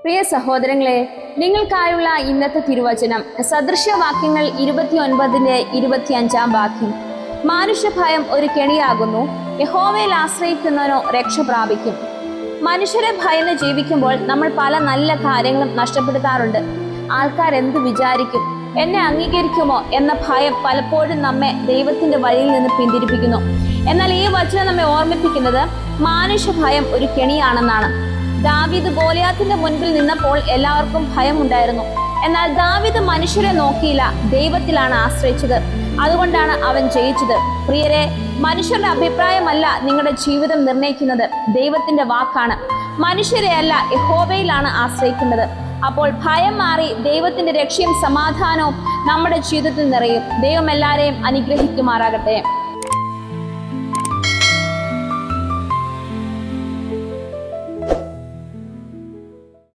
പ്രിയ സഹോദരങ്ങളെ, നിങ്ങൾക്കായുള്ള ഇന്നത്തെ തിരുവചനം സദൃശ്യവാക്യങ്ങൾ 29:25 വാക്യം. മാനുഷ്യഭയം ഒരു കെണിയാകുന്നു, യഹോവയിൽ ആശ്രയിക്കുന്നവനോ രക്ഷ പ്രാപിക്കും. മനുഷ്യരെ ഭയന്ന് ജീവിക്കുമ്പോൾ നമ്മൾ പല നല്ല കാര്യങ്ങളും നഷ്ടപ്പെടുത്താറുണ്ട്. ആൾക്കാർ എന്ത് വിചാരിക്കും, എന്നെ അംഗീകരിക്കുമോ എന്ന ഭയം പലപ്പോഴും നമ്മെ ദൈവത്തിന്റെ വഴിയിൽ നിന്ന് പിന്തിരിപ്പിക്കുന്നു. എന്നാൽ ഈ വചനം നമ്മെ ഓർമ്മിപ്പിക്കുന്നത് മാനുഷ്യഭയം ഒരു കെണിയാണെന്നാണ്. ദാവീദ് ഗോലിയാത്തിന്റെ മുൻപിൽ നിന്നപ്പോൾ എല്ലാവർക്കും ഭയമുണ്ടായിരുന്നു. എന്നാൽ ദാവീദ് മനുഷ്യരെ നോക്കിയില്ല, ദൈവത്തിലാണ് ആശ്രയിച്ചത്. അതുകൊണ്ടാണ് അവൻ ജയിച്ചത്. പ്രിയരെ, മനുഷ്യരുടെ അഭിപ്രായമല്ല നിങ്ങളുടെ ജീവിതം നിർണ്ണയിക്കുന്നത്, ദൈവത്തിന്റെ വാക്കാണ്. മനുഷ്യരെ അല്ല, യഹോവയിലാണ് ആശ്രയിക്കേണ്ടത്. അപ്പോൾ ഭയം മാറി ദൈവത്തിന്റെ രക്ഷയും സമാധാനവും നമ്മുടെ ജീവിതത്തിൽ നിറയും. ദൈവം എല്ലാവരെയും അനുഗ്രഹിക്കുമാറാകട്ടെ.